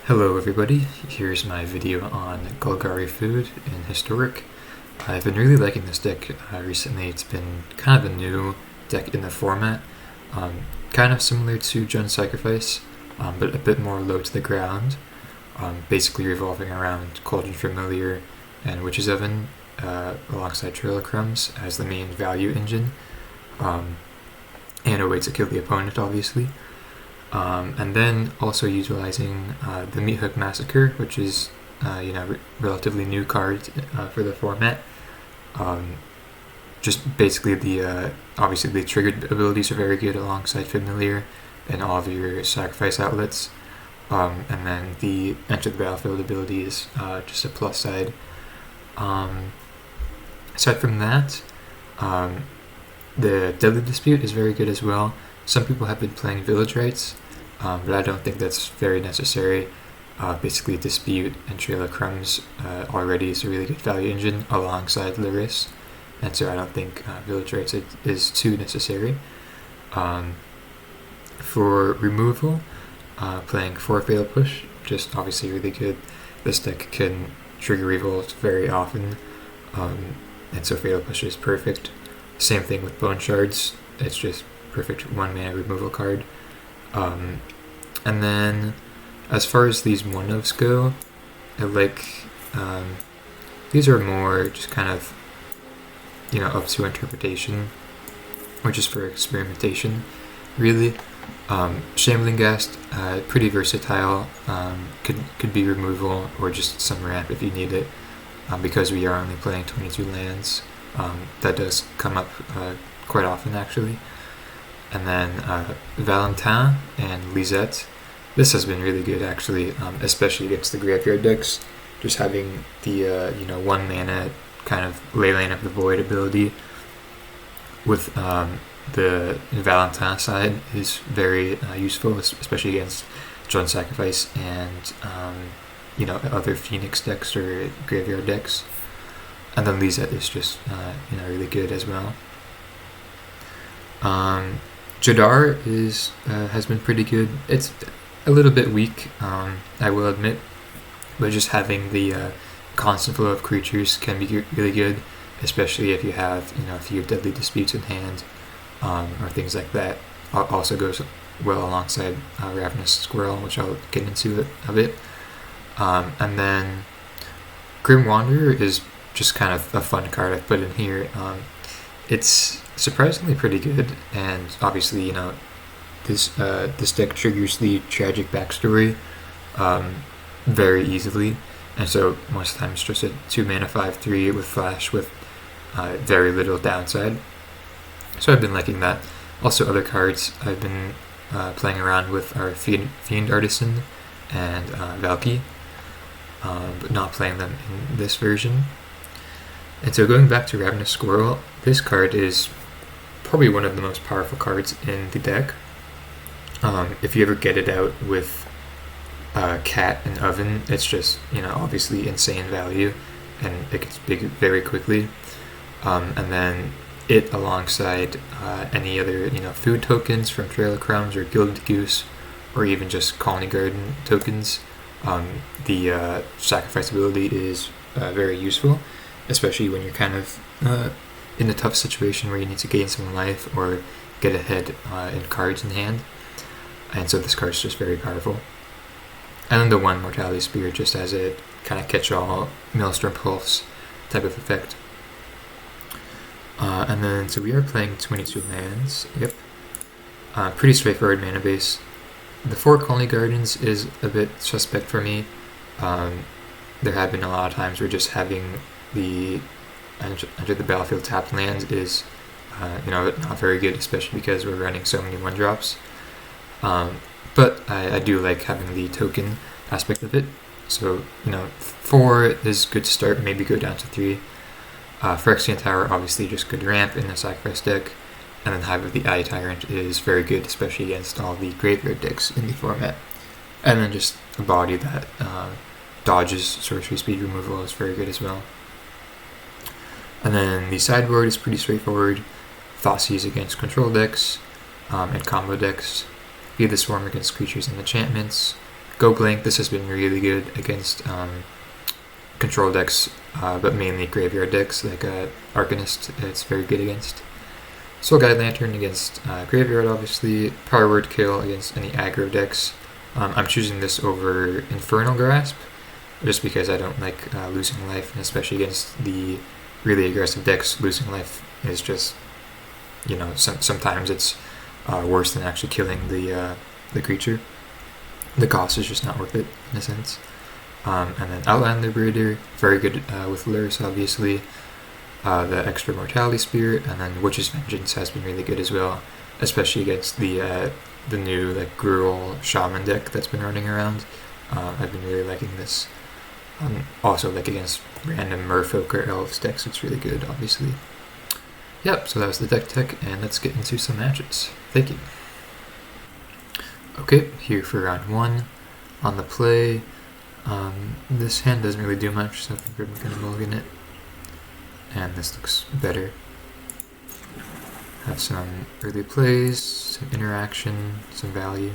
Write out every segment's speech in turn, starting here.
Hello everybody, here's my video on Golgari food in Historic. I've been really liking this deck recently. It's been kind of a new deck in the format, kind of similar to Jund Sacrifice, but a bit more low to the ground, basically revolving around Cauldron Familiar and Witch's Oven alongside Trail of Crumbs as the main value engine, and a way to kill the opponent obviously. And then also utilizing the Meat Hook Massacre, which is relatively new card for the format. Just basically obviously the triggered abilities are very good alongside Familiar and all of your sacrifice outlets. And then the Enter the Battlefield ability is just a plus side. Aside from that, the Deadly Dispute is very good as well. Some people have been playing Village Rites, but I don't think that's very necessary. Basically, Dispute and Trail of Crumbs already is a really good value engine alongside Lyris, and so I don't think Village Rites is too necessary. For removal, playing 4 Fatal Push, just obviously really good. This deck can trigger Revolt very often, and so Fatal Push is perfect. Same thing with Bone Shards, it's just perfect 1 mana removal card. And then as far as these 1-ofs go, I like these are more just kind of up to interpretation or just for experimentation really. Shambling Ghast, pretty versatile, could be removal or just some ramp if you need it, because we are only playing 22 lands. That does come up quite often actually. And then Valentin and Lisette. This has been really good actually, especially against the graveyard decks. Just having the 1 mana kind of Leyline of the Void ability with the Valentin side is very useful, especially against Jund Sacrifice and other Phoenix decks or graveyard decks. And then Lisette is just really good as well. Jadar has been pretty good. It's a little bit weak, I will admit, but just having the constant flow of creatures can be really good, especially if you have a few Deadly Disputes in hand, or things like that. Also goes well alongside Ravenous Squirrel, which I'll get into a bit. And then Grim Wanderer is just kind of a fun card I've put in here. It's surprisingly pretty good, and obviously this deck triggers the tragic backstory very easily, and so most times just a 2 mana 5/3 with flash with very little downside. So I've been liking that. Also other cards I've been playing around with are Fiend Artisan and Valky, but not playing them in this version. And so going back to Ravenous Squirrel, this card is probably one of the most powerful cards in the deck. If you ever get it out with Cat and Oven, it's just obviously insane value, and it gets big very quickly. And then it alongside any other food tokens from Trail of Crumbs or Gilded Goose, or even just Colony Garden tokens, the sacrifice ability is very useful, especially when you're kind of in a tough situation where you need to gain some life or get ahead in cards in hand. And so this card is just very powerful. And then the 1 Mortality Spear just as a kind of catch-all Maelstrom Pulse type of effect. And then so we are playing 22 lands. Yep. Pretty straightforward mana base. The 4 Colony Gardens is a bit suspect for me. There have been a lot of times where just having the Enter the Battlefield tapped land is not very good, especially because we're running so many 1-drops. But I do like having the token aspect of it. So 4 is good to start, maybe go down to 3. Phyrexian Tower, obviously just good ramp in the sacrifice deck, and then Hive of the Eye Tyrant is very good, especially against all the graveyard decks in the format. And then just a body that dodges sorcery speed removal is very good as well. And then the sideboard is pretty straightforward. Thoughtseize against control decks and combo decks. Feed the Swarm against creatures and enchantments. Go Blank, this has been really good against control decks, but mainly graveyard decks like Arcanist. It's very good against. Soul Guide Lantern against graveyard, obviously. Power Word Kill against any aggro decks. I'm choosing this over Infernal Grasp, just because I don't like losing life, and especially against the really aggressive decks, losing life is just, sometimes it's worse than actually killing the creature. The cost is just not worth it, in a sense. And then Outland Liberator, very good with Lurrus, obviously. The extra Mortality Spirit, and then Witch's Vengeance has been really good as well, especially against the new Gruul Shaman deck that's been running around. I've been really liking this. Also, against random Merfolk or Elves decks, it's really good, obviously. Yep, so that was the deck tech, and let's get into some matches. Thank you. Okay, here for round 1. On the play, this hand doesn't really do much, so I think we're going to mulligan it. And this looks better. Have some early plays, some interaction, some value.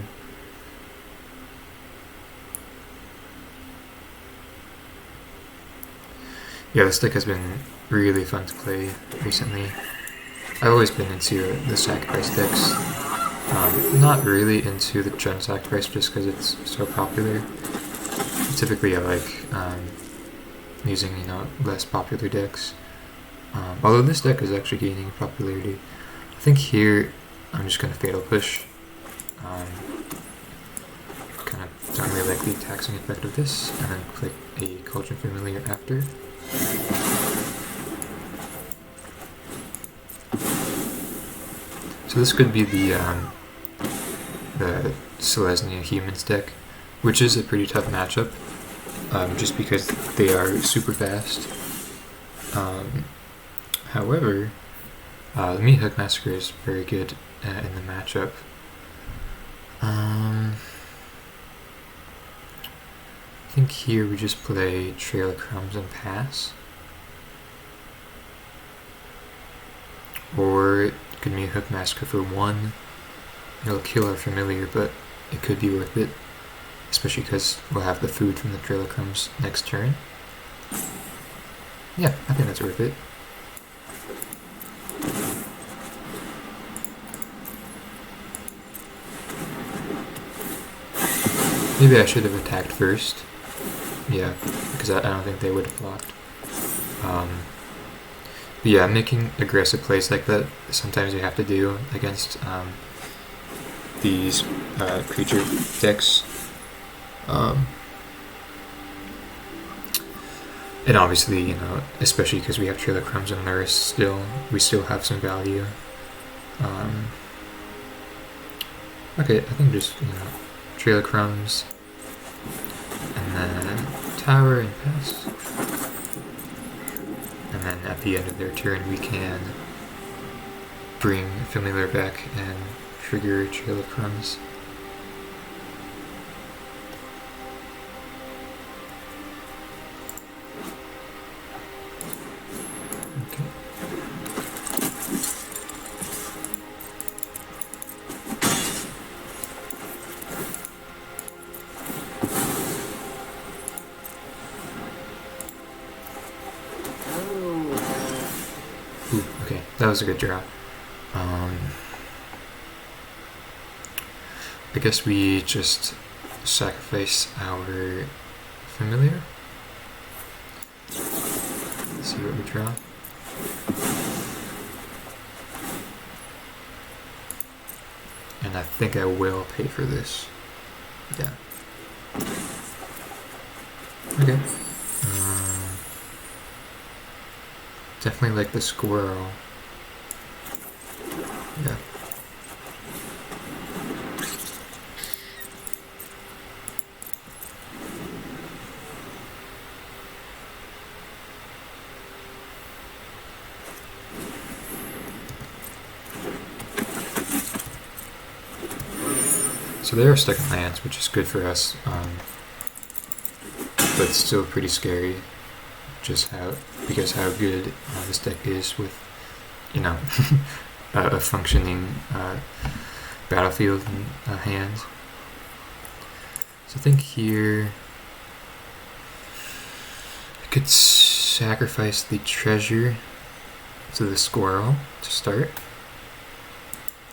Yeah, this deck has been really fun to play recently. I've always been into the sacrifice decks. Not really into the Chun sacrifice just because it's so popular. Typically I like using less popular decks. Although this deck is actually gaining popularity. I think here I'm just going to Fatal Push. Kind of don't really like the taxing effect of this, and then click a Cauldron Familiar after. So this could be the Selesnya Humans deck, which is a pretty tough matchup, just because they are super fast. However, the Meat Hook Massacre is very good in the matchup. I think here we just play Trail of Crumbs and pass. Or it could be a Hook Massacre for 1. It'll kill our familiar, but it could be worth it. Especially because we'll have the food from the Trail of Crumbs next turn. Yeah, I think that's worth it. Maybe I should have attacked first. Yeah, because I don't think they would have blocked. But yeah, making aggressive plays like that, sometimes you have to do against these creature decks. And obviously, especially because we have Trail of Crumbs and Lurrus we still have some value. Okay, I think just, Trail of Crumbs, and then Tower and pass. And then at the end of their turn, we can bring Familiar back and trigger Trail of Crumbs. Okay. Ooh, okay, that was a good draw. I guess we just sacrifice our Familiar. Let's see what we draw. And I think I will pay for this. Yeah. Okay. Definitely like the squirrel. Yeah. So they are stuck in lands, which is good for us, but still pretty scary. Just because how good this deck is with, a functioning battlefield and hand. So I think here I could sacrifice the treasure to the squirrel to start.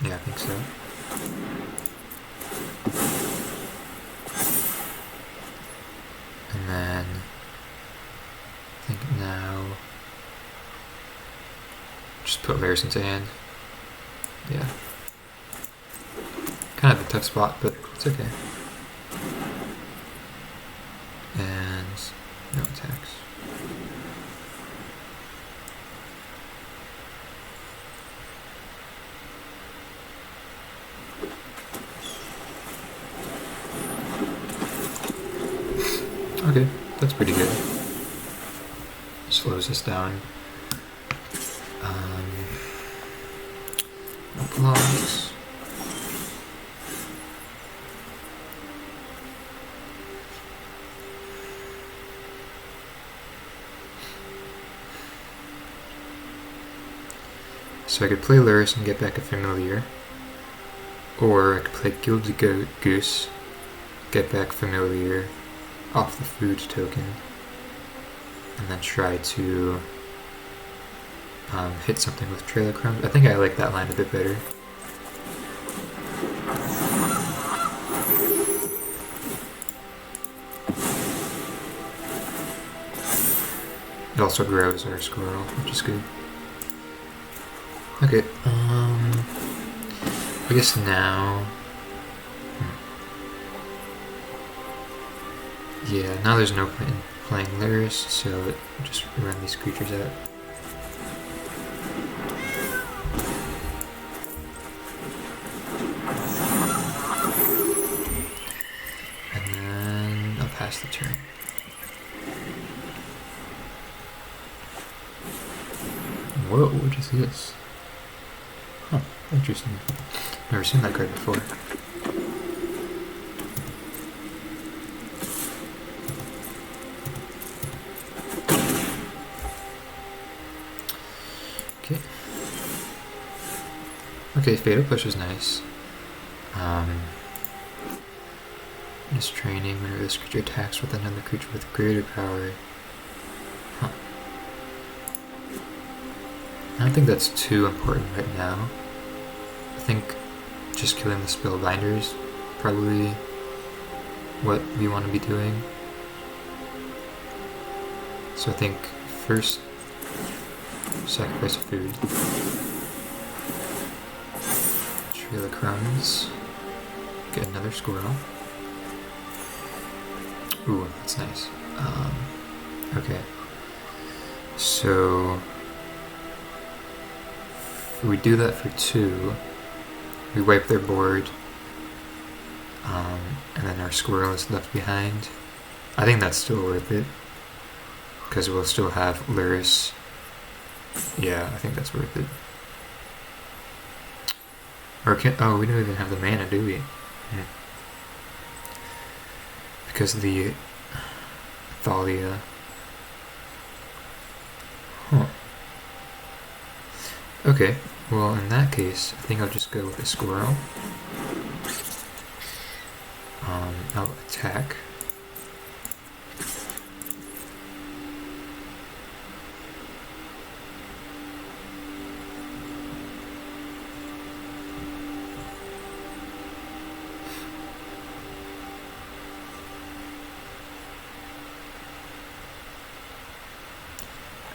Yeah, I think so. And then I think now just put Laris into hand. Yeah. Kind of a tough spot, but it's okay. And no attacks. Okay, that's pretty good. Slows us down. No blocks. So I could play Luris and get back a familiar, or I could play Gilded Goose, get back familiar off the food token, and then try to hit something with Trail of Crumbs. I think I like that line a bit better. It also grows our squirrel, which is good. Okay, I guess now... Yeah, now there's no point in playing Laris, so just run these creatures out. And then I'll pass the turn. Whoa, what is this? Huh, interesting. Never seen that card before. Okay, Fatal Push is nice. Just training whenever this creature attacks with another creature with greater power. Huh. I don't think that's too important right now. I think just killing the Spellbinder is probably what we want to be doing. So I think first sacrifice food. Trail of Crumbs. Get another squirrel. Ooh, that's nice. Okay. So if we do that for 2, we wipe their board, and then our squirrel is left behind. I think that's still worth it, because we'll still have Luris. Yeah, I think that's worth it. Or oh, we don't even have the mana, do we? Because of the Thalia. Huh. Okay, well in that case, I think I'll just go with a squirrel. I'll attack.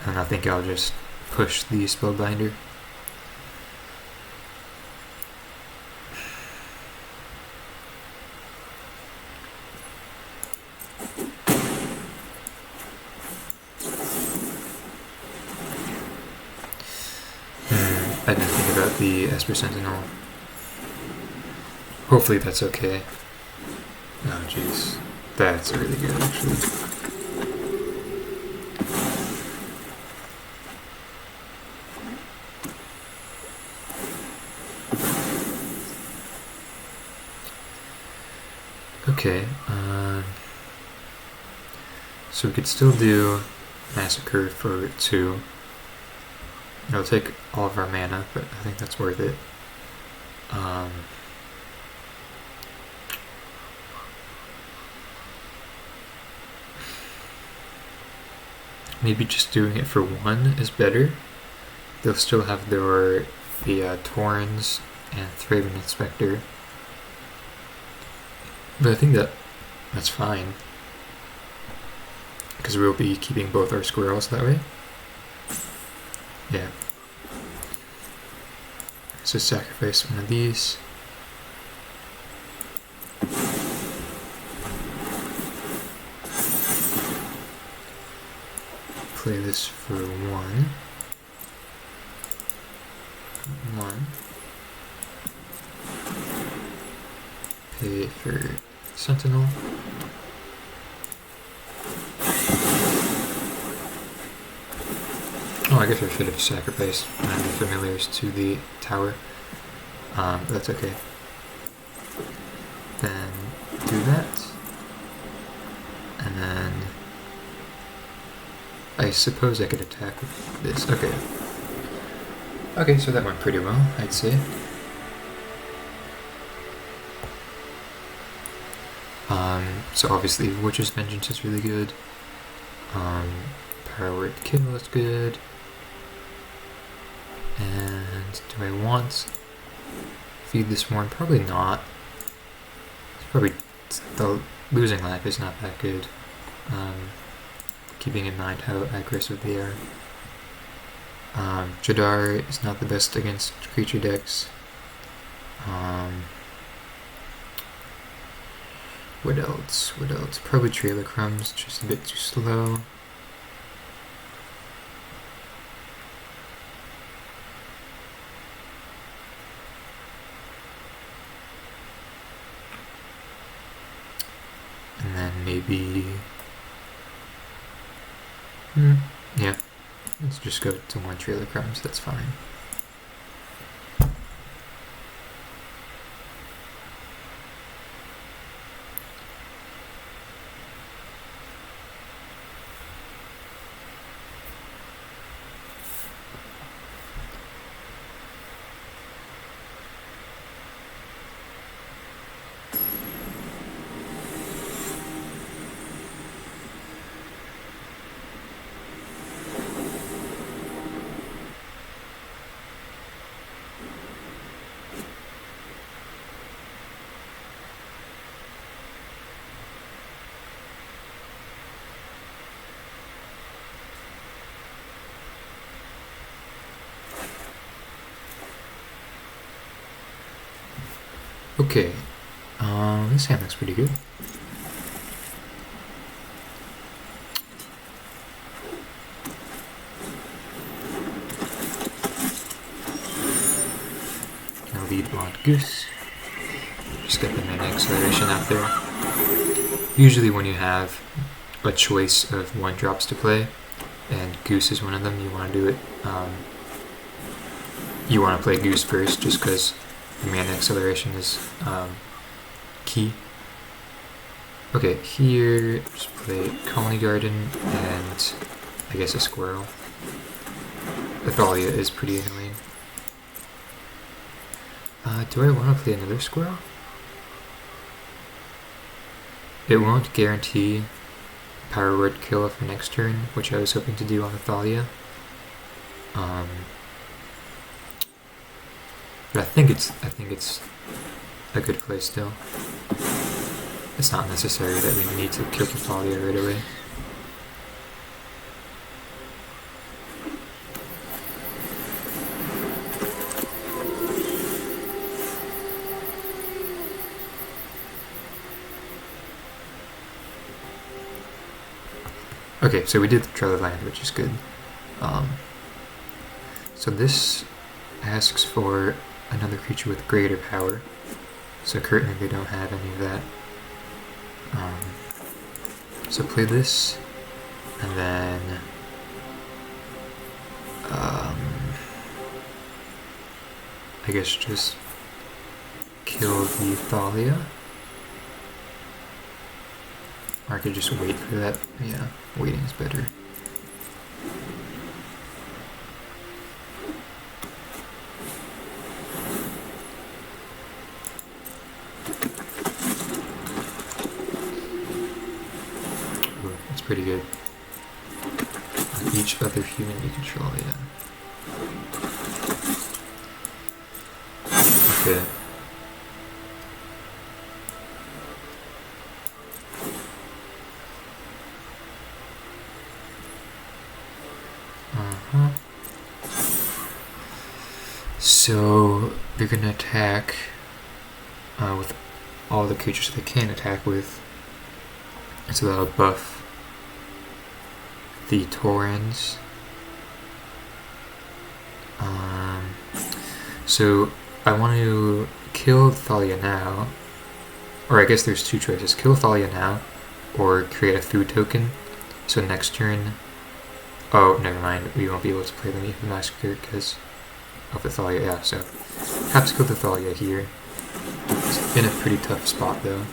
And I think I'll just push the Spellbinder. I didn't think about the Esper Sentinel. Hopefully that's okay. Oh jeez. That's really good actually. Okay, so we could still do Massacre for 2. It'll take all of our mana, but I think that's worth it. maybe just doing it for one is better. They'll still have the Torrens and Ravenous Spectre. But I think that's fine, because we'll be keeping both our squirrels that way. Yeah. So sacrifice one of these. Play this for one. Pay for Sentinel. Oh, I guess I should have sacrificed one of the familiars to the tower. But that's okay. Then do that. And then I suppose I could attack with this. Okay. Okay, so that went pretty well, I'd say. So obviously Witch's Vengeance is really good. Power Word Kill is good. And do I want feed this one? Probably not. It's probably the losing life is not that good. Keeping in mind how aggressive they are. Jadar is not the best against creature decks. What else? Probably Trailer Crumbs, just a bit too slow. And then maybe... yeah. Let's just go to one Trailer Crumbs, that's fine. Okay, this hand looks pretty good. Gonna lead on Goose. Just get the mana acceleration out there. Usually when you have a choice of 1-drops to play, and Goose is one of them, you want to do it, you want to play Goose first, just because the mana acceleration is key. Okay, here, just play Colony Garden and I guess a Squirrel. Athalia is pretty annoying. Do I want to play another Squirrel? It won't guarantee Power Word Kill for next turn, which I was hoping to do on Athalia. But I think it's a good play still. It's not necessary that we need to kill Athalia right away. Okay, so we did try the land, which is good. So this asks for another creature with greater power. So currently they don't have any of that. So play this, and then I guess just kill the Thalia. Or I could just wait for that. Yeah, waiting is better. Ooh, that's pretty good. each other human you control, yeah. Okay. So they're gonna attack with all the creatures they can attack with. So that'll buff the Taurens. So I want to kill Thalia now, or I guess there's two choices: kill Thalia now, or create a food token. So next turn. Oh, never mind. We won't be able to play the Meat Massacre because of the Thalia. Yeah, so have to kill the Thalia here. It's in a pretty tough spot though.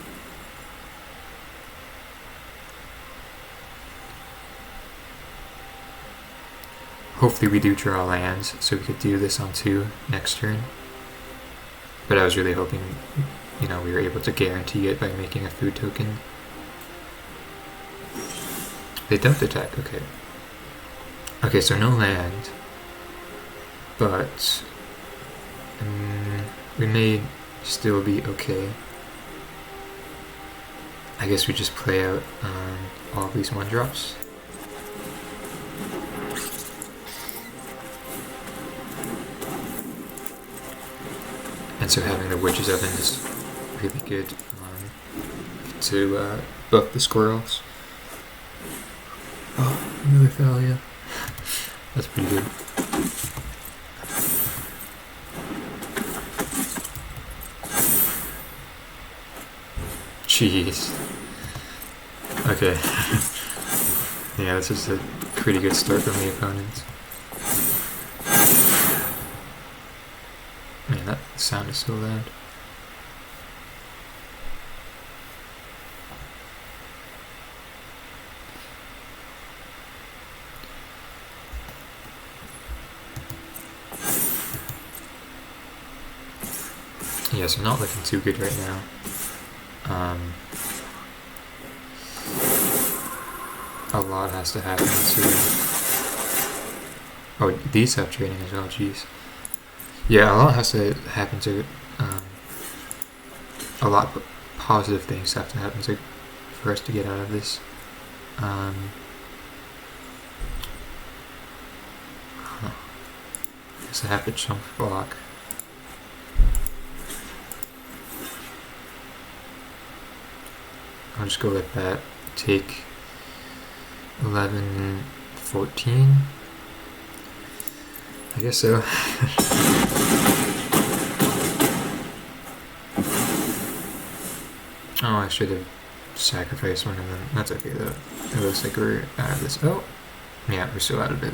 Hopefully we do draw lands so we could do this on 2 next turn. But I was really hoping, we were able to guarantee it by making a food token. They don't attack, okay. Okay, so no land. But we may still be okay. I guess we just play out all of these 1-drops. And so having the Witch's Oven is really good to buff the squirrels. Oh, another Thalia. That's pretty good. Jeez. Okay. Yeah, this is a pretty good start from the opponent. Man, that sound is so loud. Yeah, so not looking too good right now. A lot has to happen to... Oh, these have training as well, jeez. Yeah, a lot has to happen to... a lot of positive things have to happen for us to get out of this. Huh. Guess I have to chunk block. I'll just go like that. Take 11, 14. I guess so. Oh, I should have sacrificed one of them. That's okay though. It looks like we're out of this. Oh! Yeah, we're still out of it.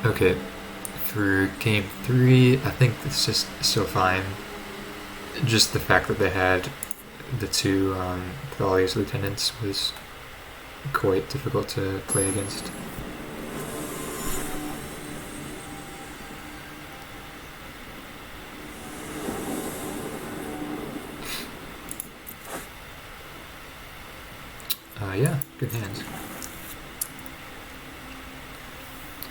Okay. For game 3, I think this is still fine. Just the fact that they had the 2 Thalia's lieutenants was quite difficult to play against. Yeah, good hands.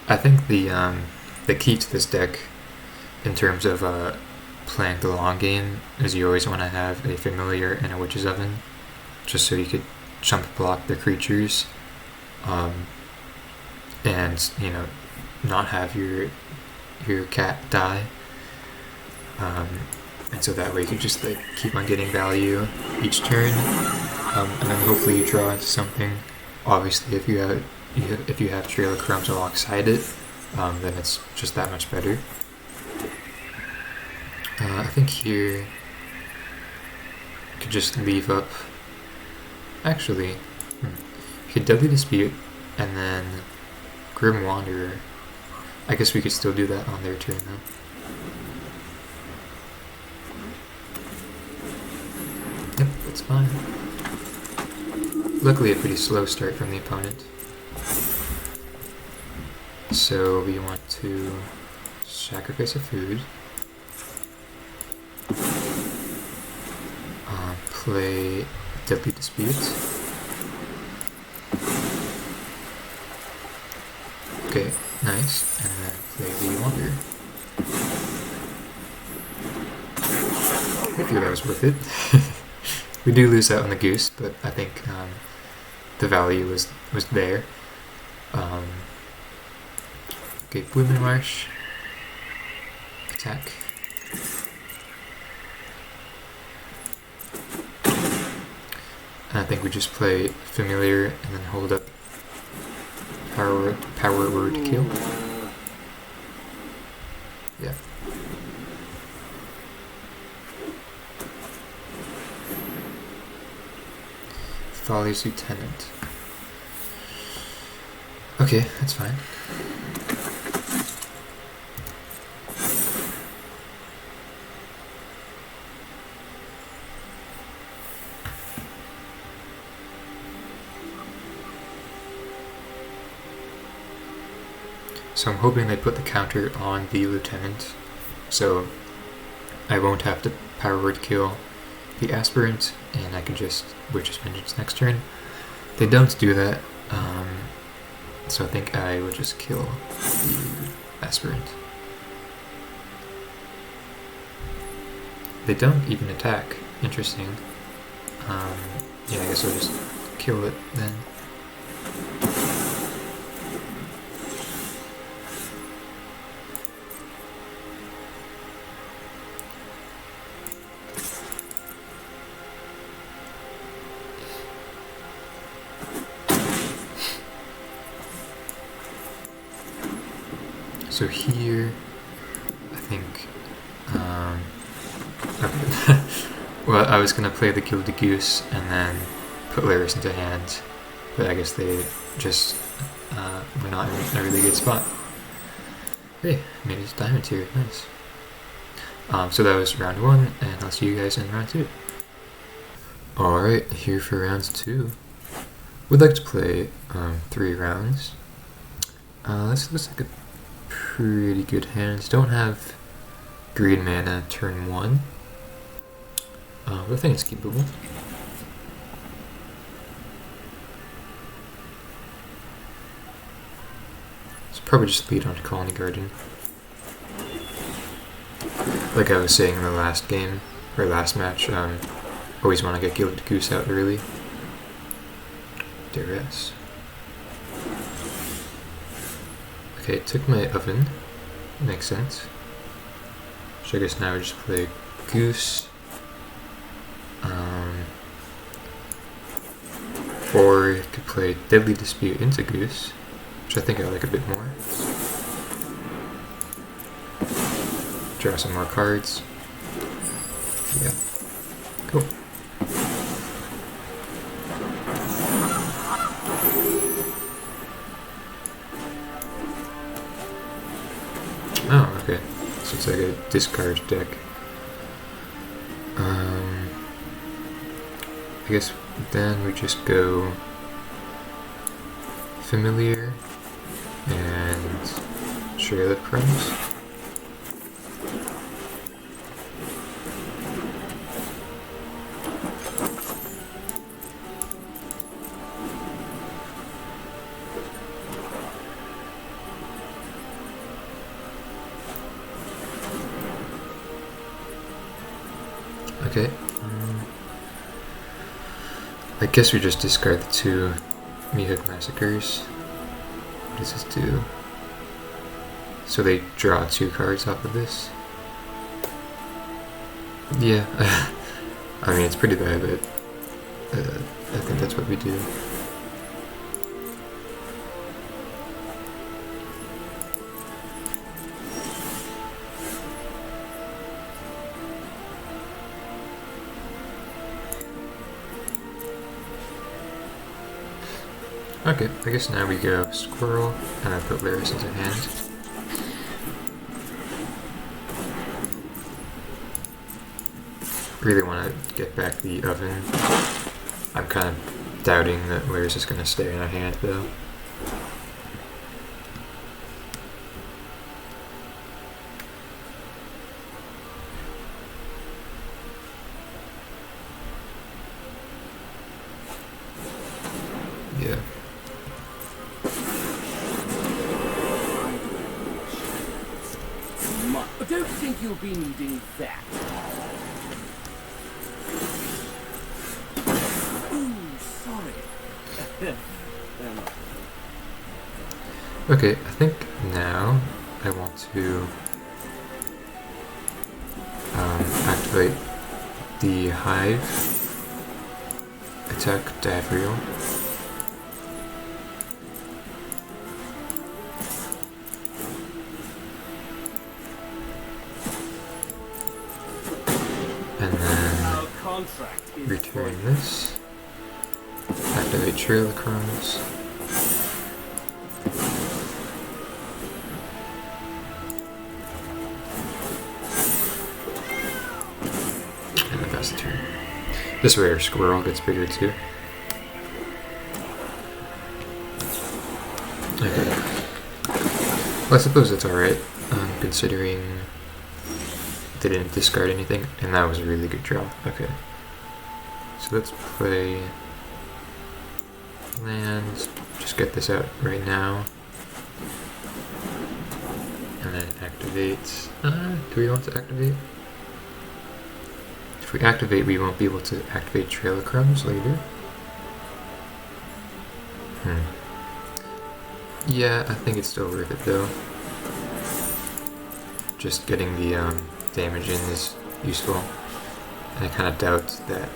I think the key to this deck, in terms of playing the long game, is you always want to have a familiar and a Witch's Oven, just so you could chump block the creatures, and not have your cat die, and so that way you could just keep on getting value each turn, and then hopefully you draw into something. Obviously, if you have Trail of Crumbs alongside it, then it's just that much better. I think here you could just leave up. Actually, you could Deadly Dispute and then Grim Wanderer. I guess we could still do that on their turn though. Yep, that's fine. Luckily, a pretty slow start from the opponent. So we want to sacrifice a food. play Deadly Dispute. Okay, nice. And then play the Wander. Hopefully that was worth it. We do lose out on the goose, but I think the value was there. Okay, Blooming Marsh. Attack. And I think we just play Familiar and then hold up Power Word Kill. Yeah. Folly's Lieutenant. Okay, that's fine. So I'm hoping they put the counter on the Lieutenant, so I won't have to Power Word Kill the Aspirant, and I can just Witch's Vengeance next turn. They don't do that, so I think I will just kill the Aspirant. They don't even attack. Interesting. Yeah, I guess I'll just kill it then. So here, I think, okay. Well, I was gonna play the Gilded Goose and then put Laris into hand, but I guess they just were not in a really good spot. Hey, made his diamond tier, nice. So that was round 1, and I'll see you guys in round 2. Alright, here for round 2. Would like to play 3 rounds. This looks like a pretty good hand. Don't have green mana turn 1. But I think it's keepable. So probably just lead on to Colony Garden. Like I was saying in the last game, or last match, always want to get Gilded Goose out early. Duress. Okay, took my oven. Makes sense. So I guess now we just play Goose. Or you could play Deadly Dispute into Goose, which I think I like a bit more. Draw some more cards. Yeah. Cool. Oh, okay. So it's like a discard deck. I guess then we just go Familiar and share the price. Okay. I guess we just discard the 2 Mihawk Massacres. What does this do? So they draw 2 cards off of this? Yeah. I mean, it's pretty bad, but I think that's what we do. Okay, I guess now we go Squirrel, and I put Laris into hand. Really want to get back the oven. I'm kind of doubting that Laris is going to stay in our hand though. You'll be needing that. Ooh, sorry. Okay, I think now I want to activate the Hive attack Davriel. And then return this. Activate Trail of Crumbs. And then that's the turn. This rare squirrel gets bigger too. Okay. Well, I suppose that's alright, considering they didn't discard anything, and that was a really good draw. Okay. So let's play lands, just get this out right now. And then activate. Do we want to activate? If we activate, we won't be able to activate Trail of Crumbs later. Yeah, I think it's still worth it though. Just getting the damage in is useful. And I kind of doubt that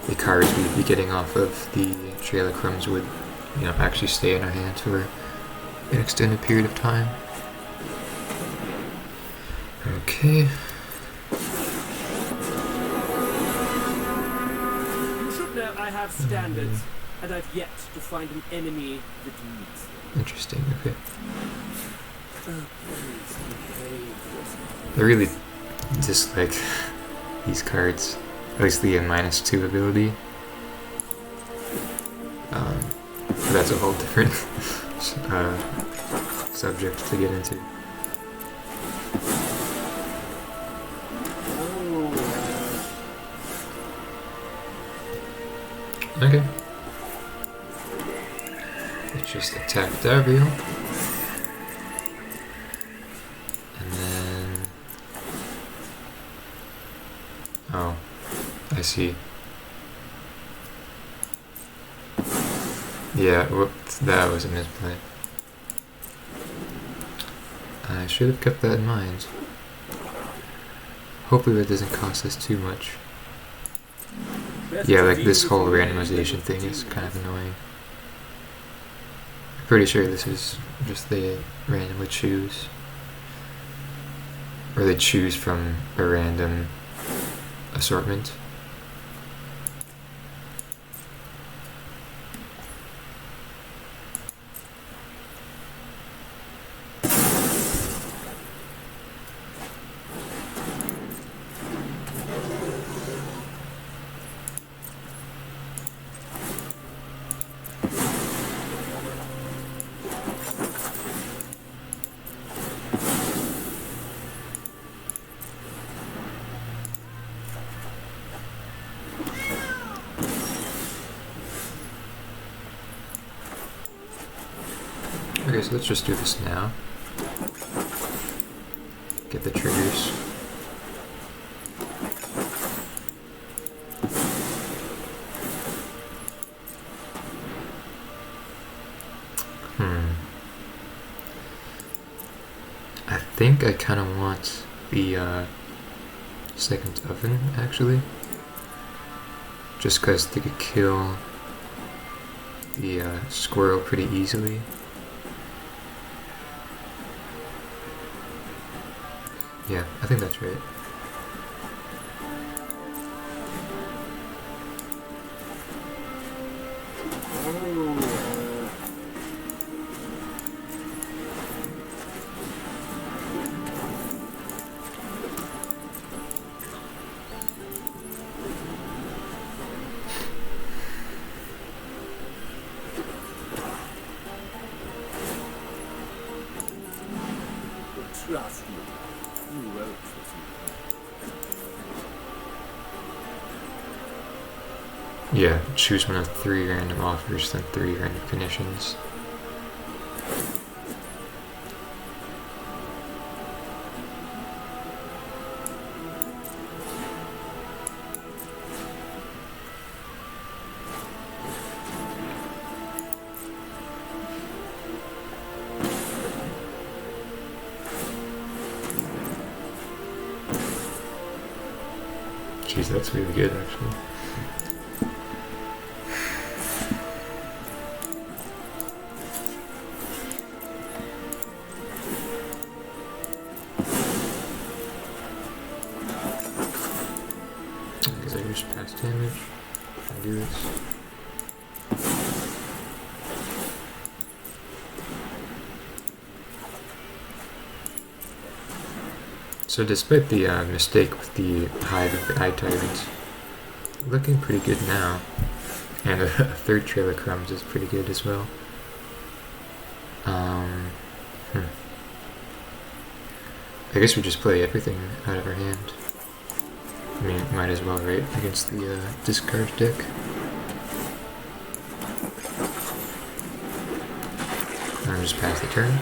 the cards we'd be getting off of the Trail of Crumbs would, actually stay in our hands for an extended period of time. Okay. You should know I have standards, and I've yet to find an enemy that meets them. Interesting, okay. I really dislike these cards, at least the -2 ability. But that's a whole different subject to get into. Okay. Let's just attack Davriel. And then... Oh, I see. Yeah, whoops, that was a misplay. I should have kept that in mind. Hopefully that doesn't cost us too much. Yeah, like this whole randomization thing is kind of annoying. I'm pretty sure this is just they randomly choose. Or they choose from a random assortment. Okay, so let's just do this now. Get the triggers. I think I kind of want the second oven, actually. Just because they could kill the squirrel pretty easily. Yeah, I think that's right. Trust me. You won't. Yeah, choose one of 3 random offers, then 3 random conditions. Jeez, that's really good actually. I guess I just pass damage. I do this. So despite the mistake with the Hive of the Eye Tyrants, looking pretty good now. And a third Trail of Crumbs is pretty good as well. I guess we just play everything out of our hand. I mean, might as well, right? Against the discard deck. And just pass the turn.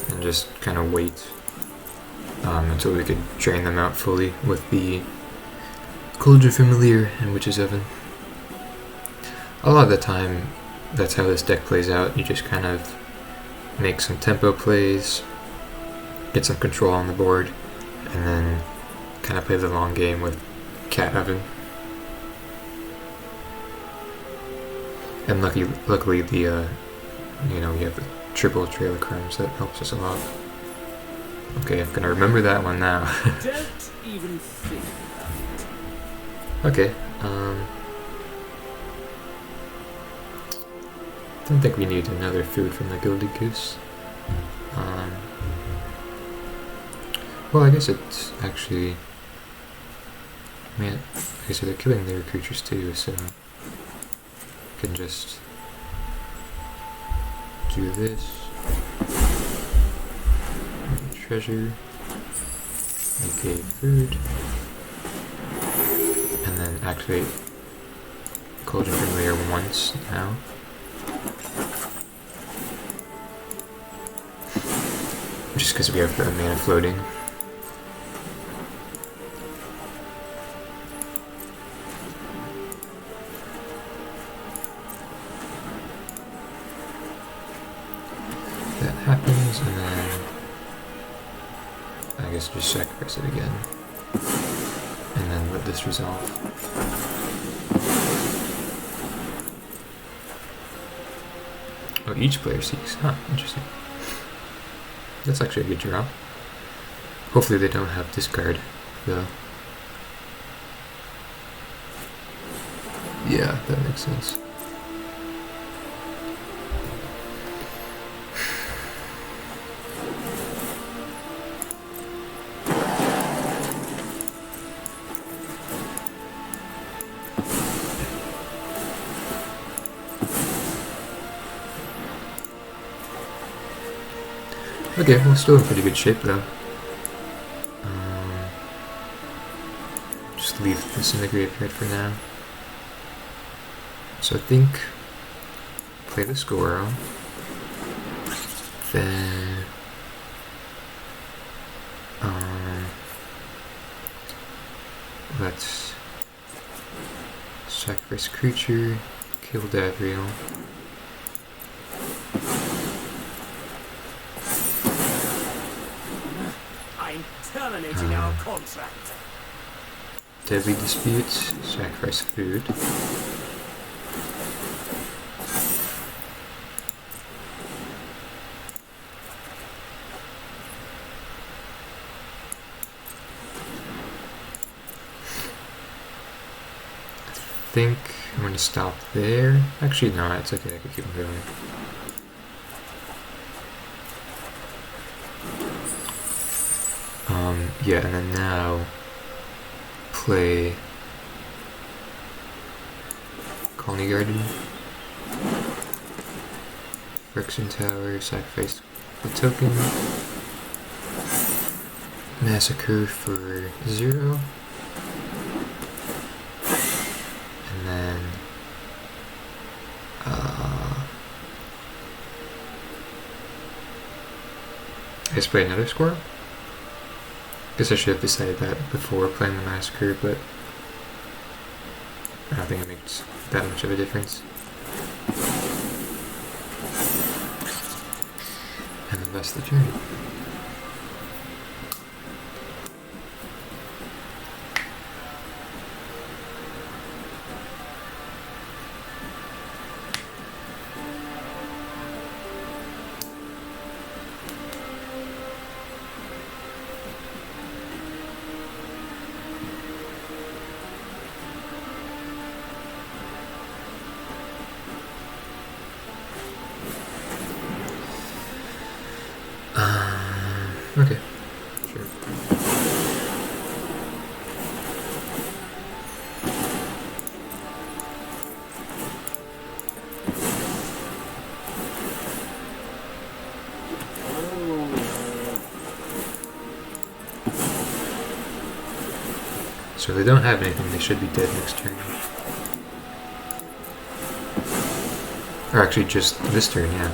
And just kind of wait until we could drain them out fully with the Cauldron Familiar and Witch's Oven. A lot of the time, that's how this deck plays out. You just kind of make some tempo plays, get some control on the board, and then kind of play the long game with Cat Oven. And luckily the we have the triple Trail of Crumbs that helps us a lot. Okay, I'm gonna remember that one now. Don't even think about it. Okay, don't think we need another food from the Gilded Goose. Well, I guess it's actually... Man, okay, so they're killing their creatures too, so... I can just... do this. Treasure. Okay, food. And then activate Cauldron Familiar once now. Just because we have the mana floating. That happens, and then I guess just sacrifice it again. And then let this resolve. Oh, each player seeks. Huh, interesting. That's actually a good drop. Hopefully they don't have discard, though. Yeah, that makes sense. Okay, we're still in pretty good shape though. Just leave this in the graveyard for now. So I think play the squirrel. Then let's sacrifice creature, kill Davriel. Terminating our contract. Deadly Dispute, sacrifice food. I think I'm going to stop there. Actually, no, it's okay, I can keep going. Yeah, and then now play Colony Garden, Phyrexian Tower, sacrifice the token, Massacre for 0, and then I guess play another squirrel. Guess I should have decided that before playing the Massacre, but I don't think it makes that much of a difference. And then that's the turn. So if they don't have anything, they should be dead next turn. Or actually just this turn, yeah.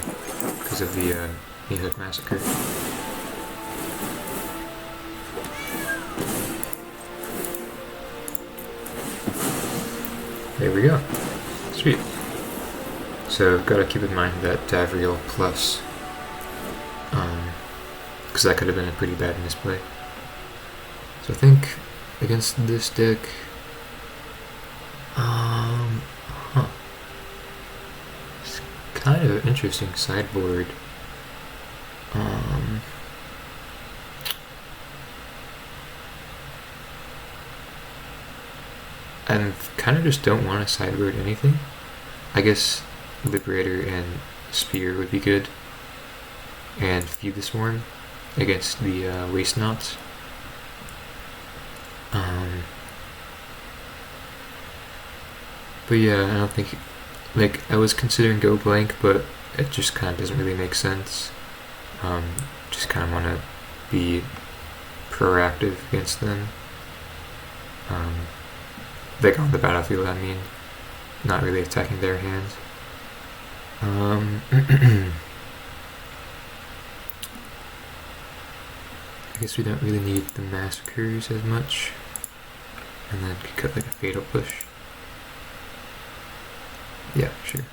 Because of the Hook Massacre. There we go. Sweet. So gotta keep in mind that Davriel plus, because that could have been a pretty bad misplay. So I think against this deck, it's kind of an interesting sideboard. And kind of just don't want to sideboard anything. I guess Liberator and Spear would be good. And Feed the Swarm against the Waste Knots. But yeah, I don't think... Like, I was considering Go Blank, but it just kind of doesn't really make sense. Just kind of want to be proactive against them. Like on the battlefield, I mean, not really attacking their hands. I guess we don't really need the Massacres as much. And then could cut like a Fatal Push. Yeah, sure.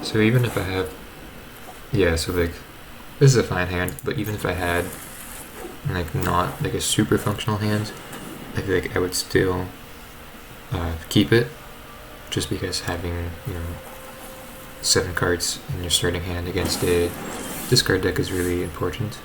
So even if I have, yeah, so like, this is a fine hand, but even if I had, like, not, like, a super functional hand, I feel like I would still keep it, just because having, 7 cards in your starting hand against a discard deck is really important.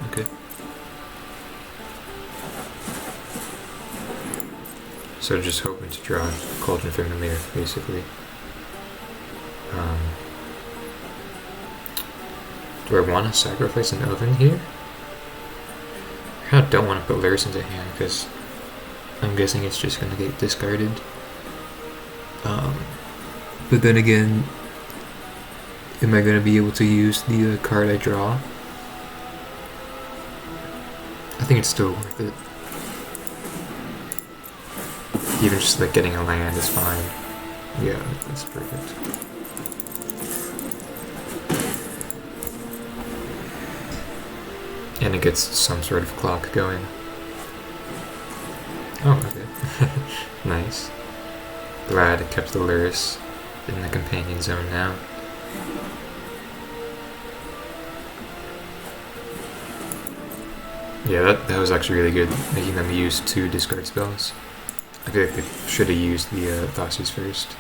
Okay. So just hoping to draw Cauldron Familiar, basically. Do I want to sacrifice an Oven here? I kind of don't want to put Lurrus into hand, because I'm guessing it's just going to get discarded. But then again, am I going to be able to use the card I draw? I think it's still worth it. Even just like getting a land is fine. Yeah, that's perfect. And it gets some sort of clock going. Oh, okay. Nice. Glad it kept the Lurrus in the companion zone now. Yeah, that was actually really good, making them use 2 discard spells. I feel like they should have used the Thoughtseize first.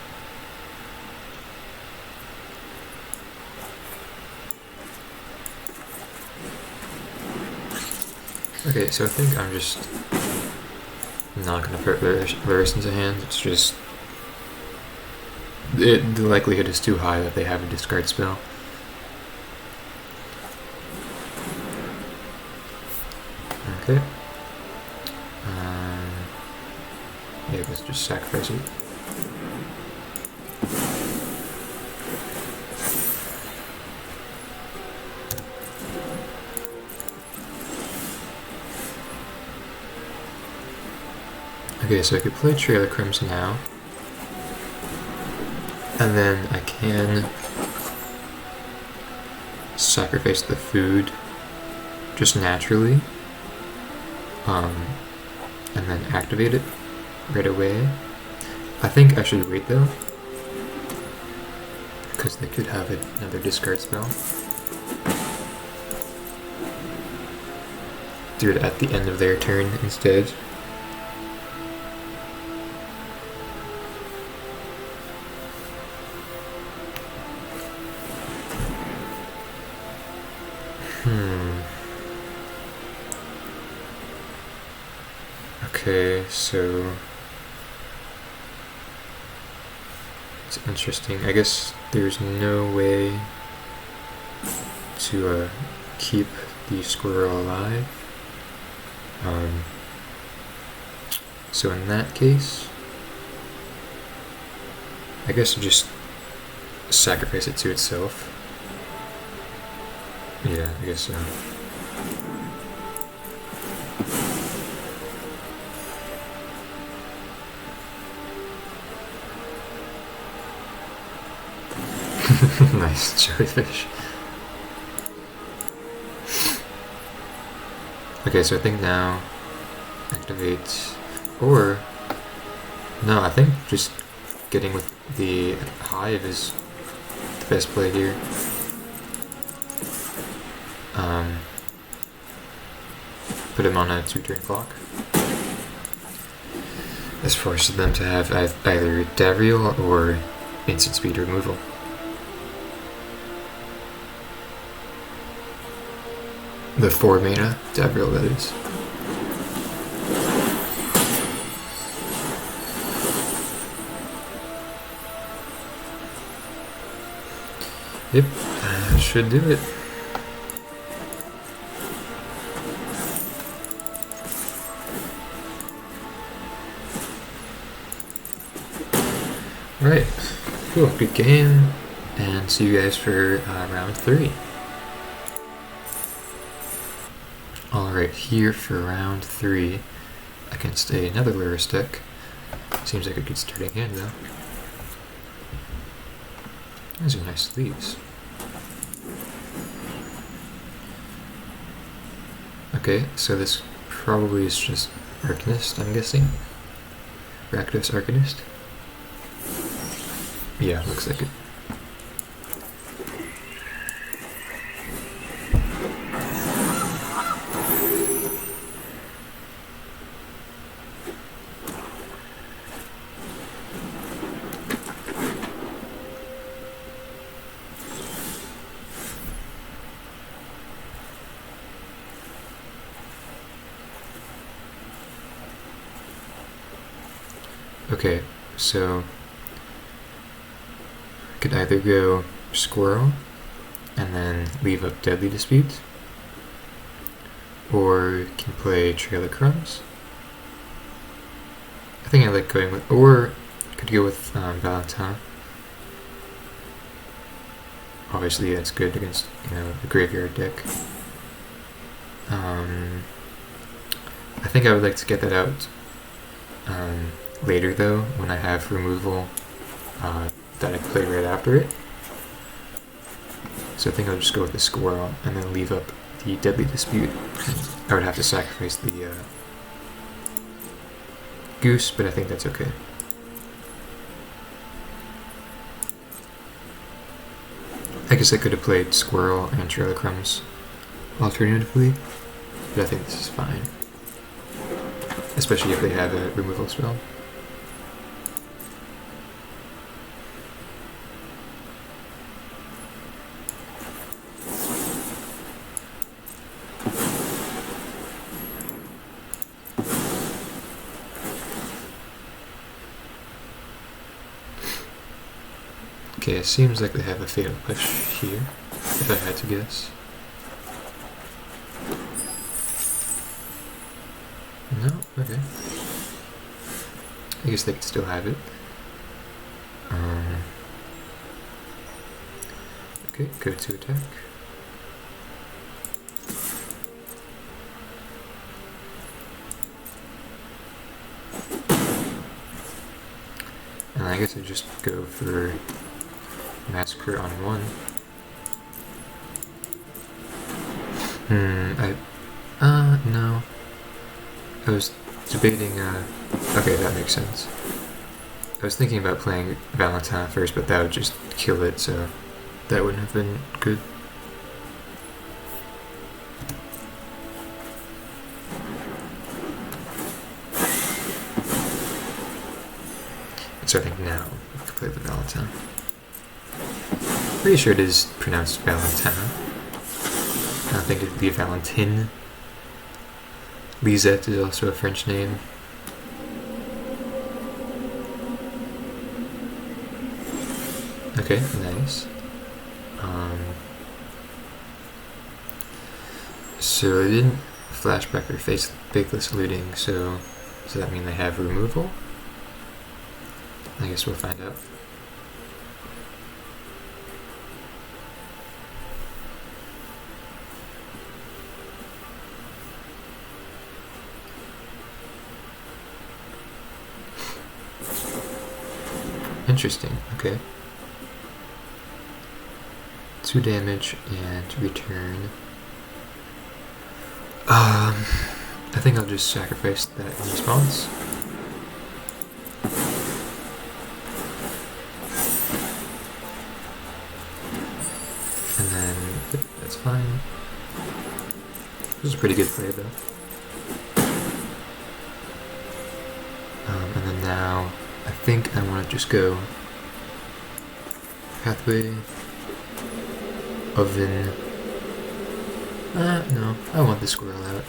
Okay, so I think I'm just not going to put Lurrus into hand. It's just... the likelihood is too high that they have a discard spell. Okay. Yeah, let's just sacrifice it. Okay, so I could play Trail of Crimson now. And then I can sacrifice the food just naturally, and then activate it right away. I think I should wait though, because they could have another discard spell. Do it at the end of their turn instead. Okay, so it's interesting. I guess there's no way to keep the squirrel alive. So in that case, I guess just sacrifice it to itself. Yeah, I guess so. Nice jellyfish. Okay, so I think now activate, or no, I think just getting with the hive is the best play here. Put him on a 2-turn clock. This forces them to have either Davriel or instant speed removal. The 4 mana Davriel, that is. Yep, should do it. Alright, cool, good game, and see you guys for round 3. Alright, here for round 3 against another Lurrus deck. Seems like a good starting hand though. Those are nice sleeves. Okay, so this probably is just Arcanist, I'm guessing. Rakdos Arcanist. Yeah, looks like it. Okay, so I could either go Squirrel and then leave up Deadly Dispute, or can play Trail of Crumbs. I think I like going with, or could go with Valentin. Obviously that's good against, the graveyard deck. I think I would like to get that out later though, when I have removal that I can play right after it. So I think I'll just go with the Squirrel and then leave up the Deadly Dispute. I would have to sacrifice the Goose, but I think that's okay. I guess I could have played Squirrel and Trail of Crumbs alternatively, but I think this is fine. Especially if they have a removal spell. Okay, it seems like they have a Fatal Push here, if I had to guess. No? Okay. I guess they could still have it. Okay, go to attack. And I guess I just go for Massacre on 1. No. I was debating, okay, that makes sense. I was thinking about playing Valentine first, but that would just kill it, so that wouldn't have been good. So I think now we can play the Valentine. Pretty sure it is pronounced Valentine. I don't think it'd be a Valentine. Lisette is also a French name. Okay, nice. So they didn't flashback or face faithless looting, so does that mean they have removal? I guess we'll find out. Interesting, okay. 2 damage and return. I think I'll just sacrifice that in response. And then, yep, that's fine. This is a pretty good play though. And then now, I think I want to just go Pathway, Oven. No, I want the squirrel out.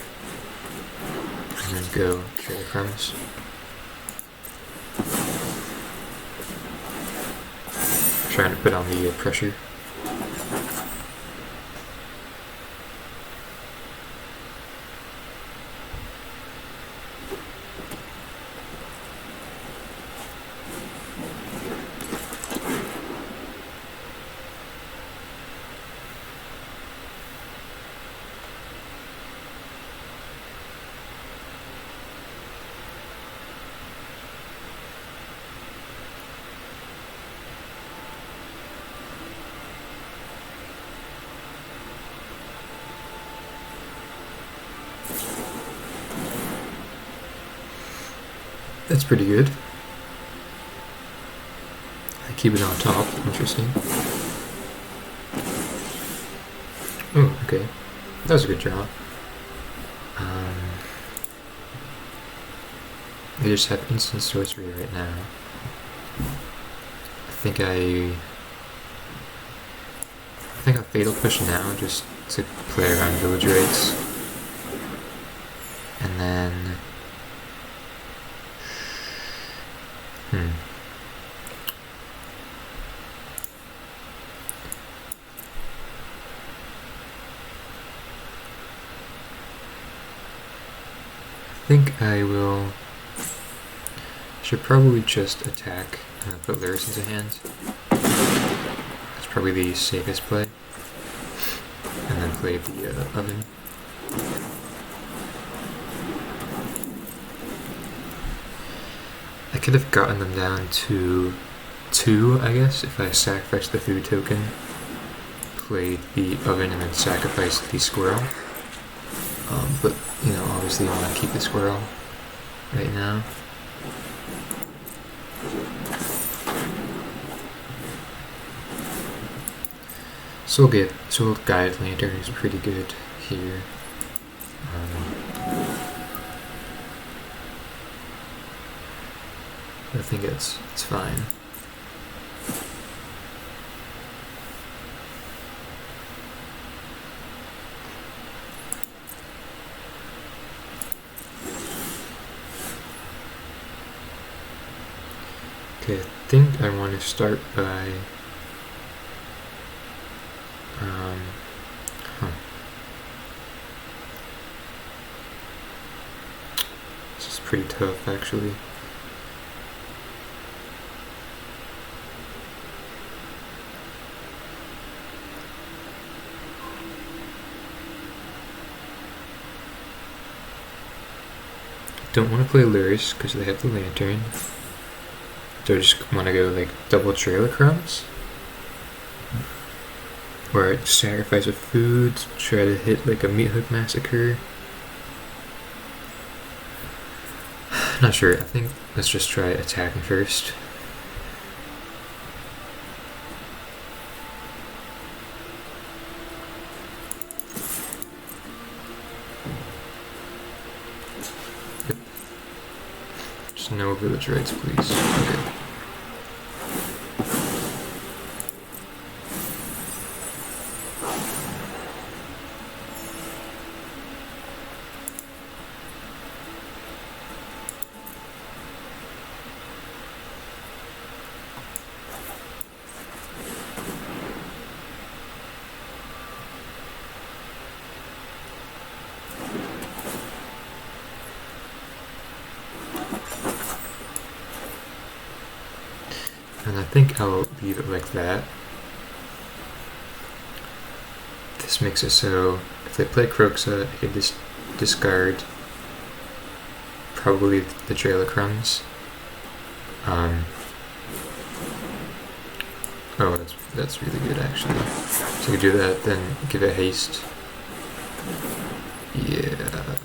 And then go Carry Crumbs. Trying to put on the pressure. That's pretty good. I keep it on top. Interesting. Oh, okay. That was a good draw. They just have instant sorcery right now. I think I'll Fatal Push now just to play around village rates. And then I think I should probably just attack and put Lyris into hand. That's probably the safest play. And then play the Oven. I could have gotten them down to 2, I guess, if I sacrificed the food token, played the Oven, and then sacrificed the squirrel. But, you know, obviously I want to keep the squirrel right now. Soul Guide Lantern is pretty good here. I think it's fine. Okay, I think I want to start by this is pretty tough actually. Don't want to play Lyris because they have the lantern. So I just want to go like double Trail of Crumbs. Or sacrifice of food, try to hit like a meat hook massacre. Not sure, I think let's just try attacking first. Yep. Just no village rights, please. Okay. And I think I'll leave it like that. This makes it so if they play Kroxa, I can just discard probably the Trail of Crumbs. Oh, that's really good actually. So I could do that, then give it haste. Yeah.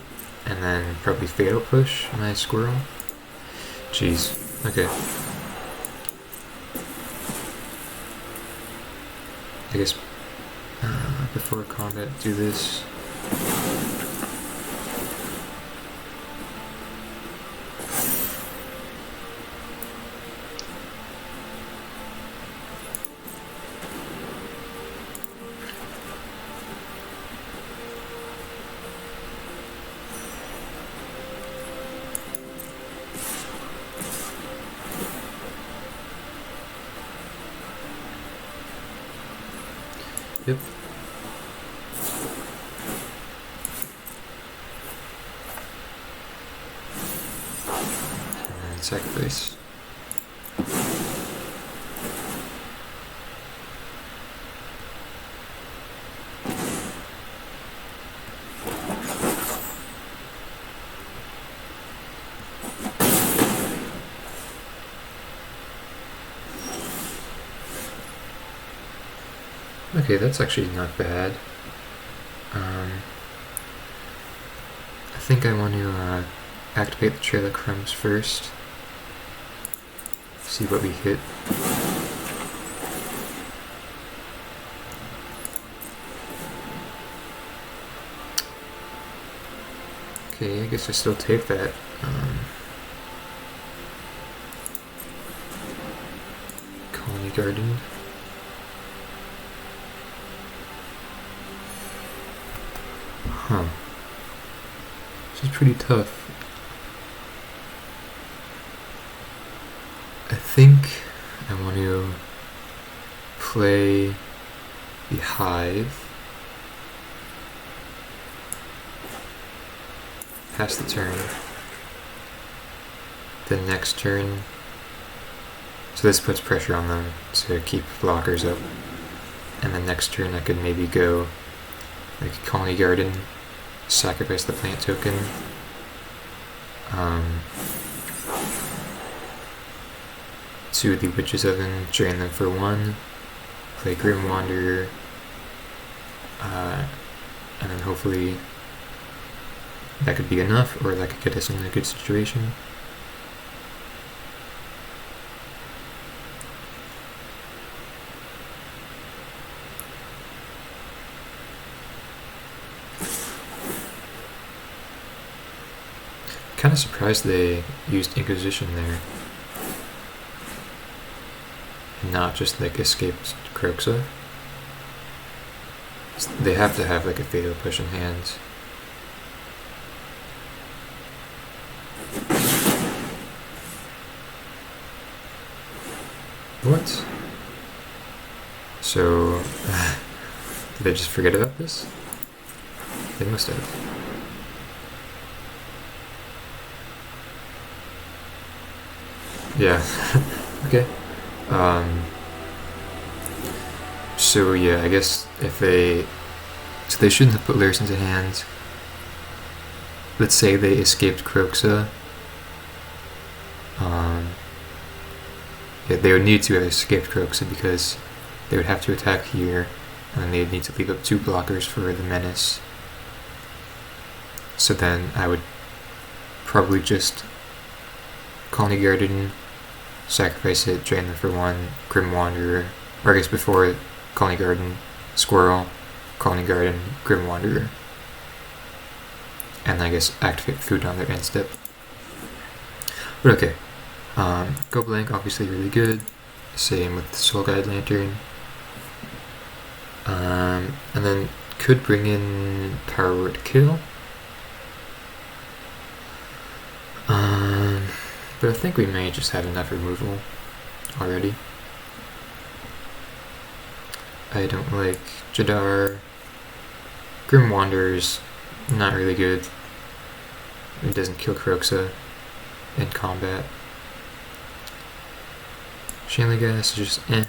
And then probably Fatal Push my Squirrel. Jeez. Okay. I guess before combat, do this. Yep. And sacrifice. Okay, that's actually not bad. I think I want to activate the Trail of Crumbs first. See what we hit. Okay, I guess I still take that. Colony Garden. Huh. This is pretty tough. I think I want to play the Hive. Pass the turn. The next turn. So this puts pressure on them to keep blockers up. And the next turn I could maybe go like Colony Garden, sacrifice the plant token. To the Witch's Oven, drain them for 1, play Grim Wanderer, and then hopefully that could be enough, or that could get us in a good situation. Kind of surprised they used Inquisition there, and not just like escaped Kroxa. They have to have like a Fatal Push in hand. What? So, did they just forget about this? They must have. Yeah. Okay. So yeah, I guess if they... So they shouldn't have put Lyris into hand. Let's say they escaped Kroxa. Yeah, they would need to have escaped Kroxa because they would have to attack here, and then they'd need to leave up 2 blockers for the Menace. So then I would probably just Colony Garden, sacrifice it, drain them for 1, Grim Wanderer, or I guess before Colony Garden, Squirrel, Colony Garden, Grim Wanderer. And then I guess activate food on their end step. But okay. Go blank, obviously really good. Same with the Soul Guide Lantern. And then could bring in Power Word Kill. But I think we may just have enough removal already. I don't like Jadar. Grim Wanderer's not really good. It doesn't kill Kroxa in combat. Shanley Gas is just eh.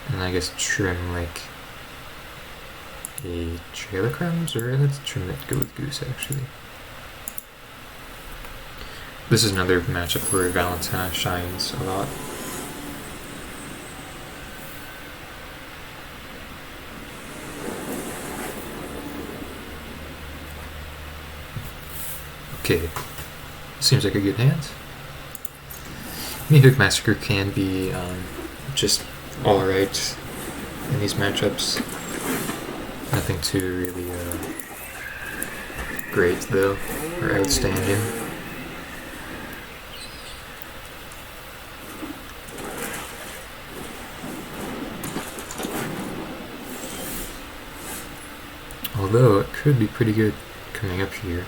And I guess trim like a Trailer Crumbs, or let's trim it, go with Goose actually. This is another matchup where Valentine shines a lot. Okay, seems like a good hand. Meathook Massacre can be just alright in these matchups. Nothing too really great though, or outstanding. Although it could be pretty good coming up here.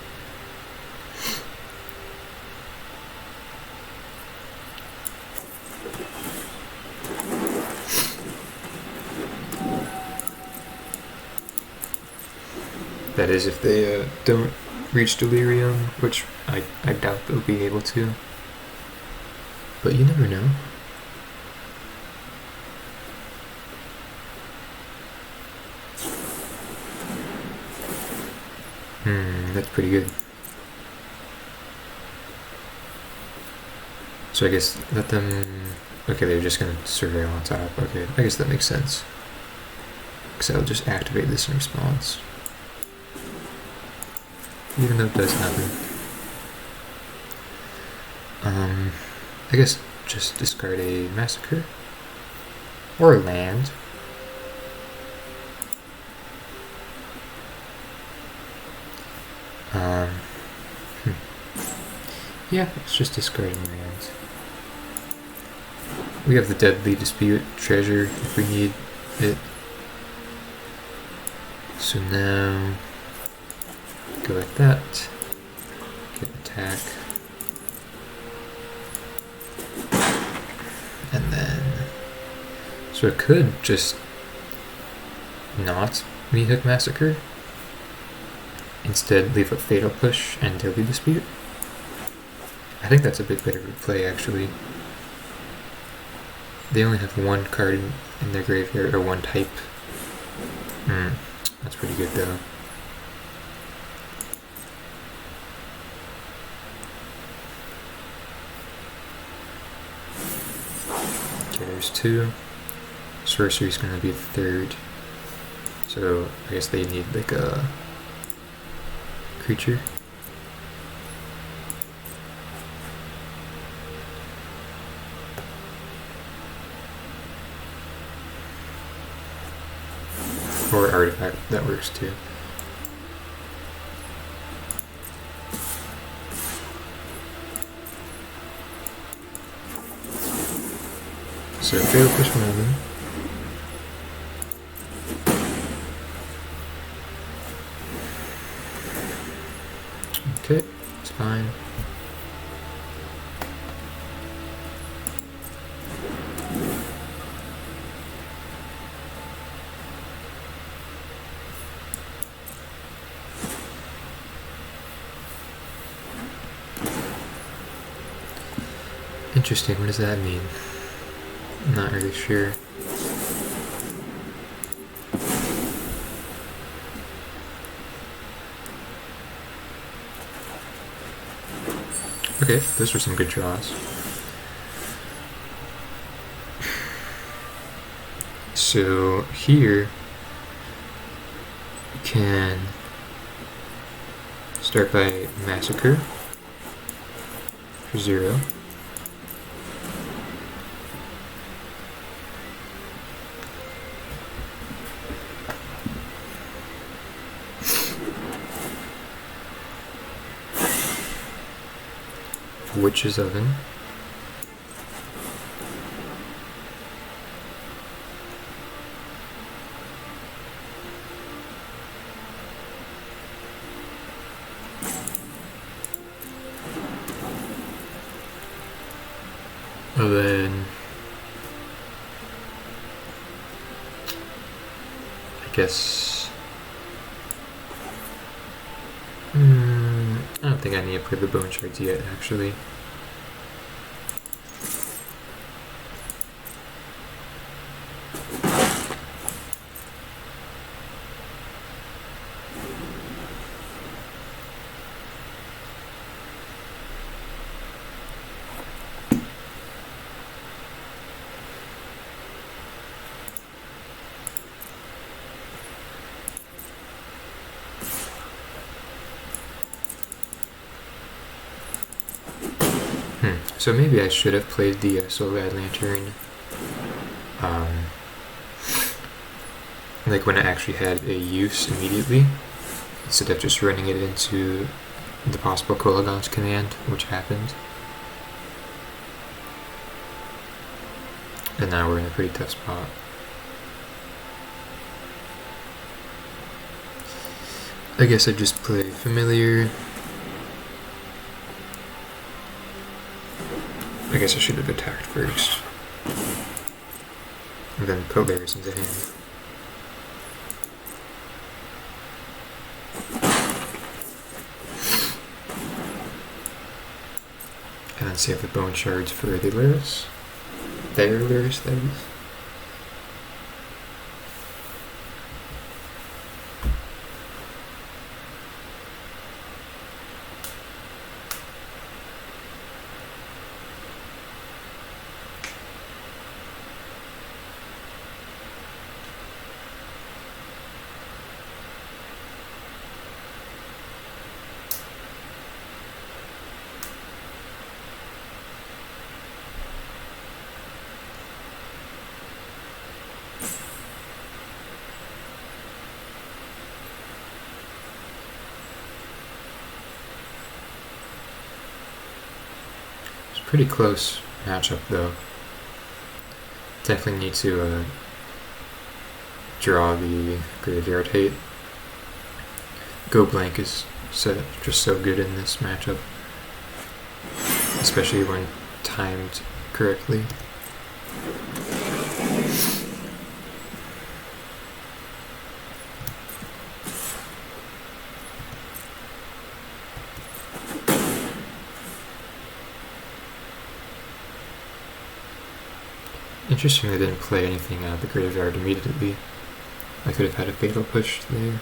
That is if they don't reach Delirium, which I doubt they'll be able to. But you never know. That's pretty good. So I guess let them... Okay, they're just going to Surveil on top. Okay, I guess that makes sense. Because I'll just activate this in response. Even though it does nothing. I guess just discard a Massacre. Or a land. Yeah, let's just discard lands. We have the Deadly Dispute treasure if we need it. So now go like that. Get attack. And then so I could just not Meathook Massacre. Instead leave up Fatal Push and Deadly Dispute. I think that's a bit better play actually. They only have 1 card in their graveyard, or 1 type. That's pretty good though. Okay, there's 2. Sorcery's gonna be the 3rd. So I guess they need like a creature. Or artifact, that works too. So Fatal Push one of them. Okay, it's fine. Interesting, what does that mean? I'm not really sure. Okay, those were some good draws. So here you can start by Massacre for 0. Witch's Oven. And then I guess I don't think I need to play the bone shards yet, actually. So maybe I should have played the Soulguide Lantern, like when it actually had a use immediately, instead of just running it into the possible Kolaghan's command, which happened. And now we're in a pretty tough spot. I guess I just play Familiar. I guess I should have attacked first. And then put Laris into hand. And then save the bone shards for the Laris. Their Laris, that is. Pretty close matchup though. Definitely need to draw the Graveyard Hate. Go Blank is just so good in this matchup, especially when timed correctly. Interesting they didn't play anything out of the graveyard immediately. I could have had a fatal push there.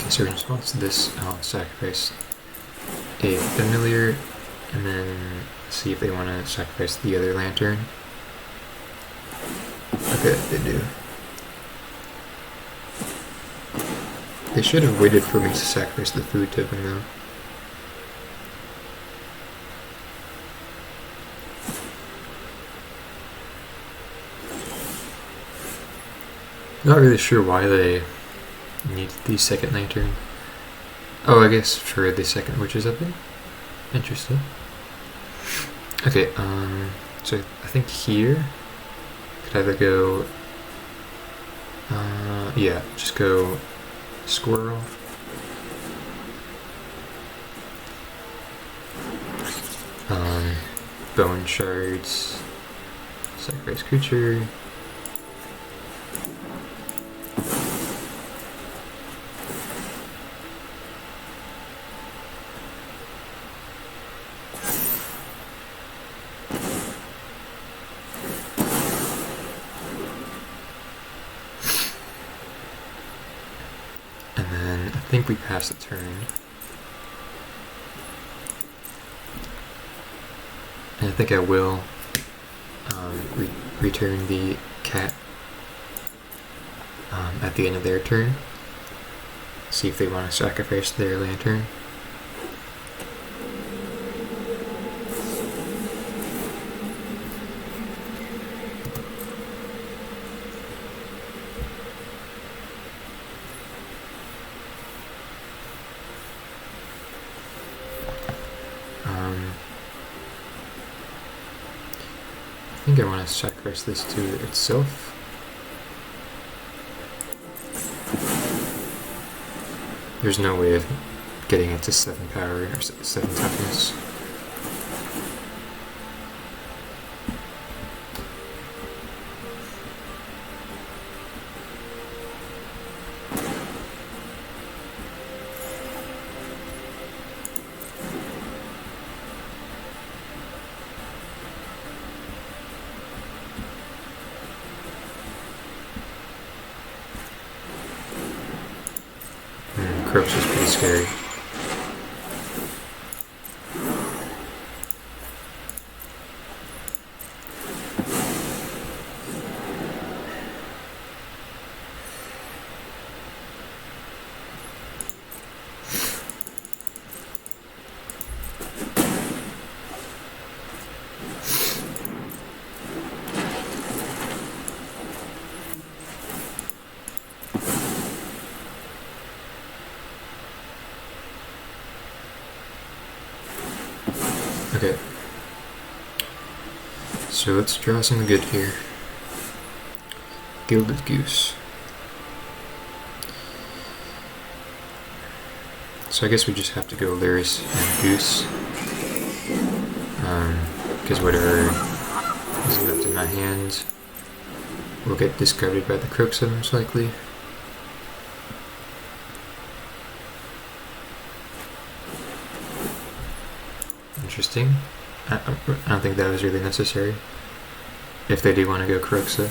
Okay, so in response to this, I'll sacrifice a Familiar, and then see if they want to sacrifice the other Lantern. Okay, they do. They should have waited for me to sacrifice the food token though. Not really sure why they need the second lantern. Oh, I guess for the second Witch's Oven. Interesting. Okay, so I think here could either go yeah, just go Squirrel. Bone shards. Sacrifice creature. And then I think we pass the turn. And I think I will return the cat at the end of their turn. See if they want to sacrifice their lantern. I think I want to sacrifice this to itself. There's no way of getting it to 7 power or 7 toughness. Crooks is pretty scary. Okay. So let's draw something good here. Gilded Goose. So I guess we just have to go Lyris and Goose. Because whatever is left in my hand will get discarded by the Croxa most likely. Interesting. I don't think that was really necessary. If they do want to go Croxa.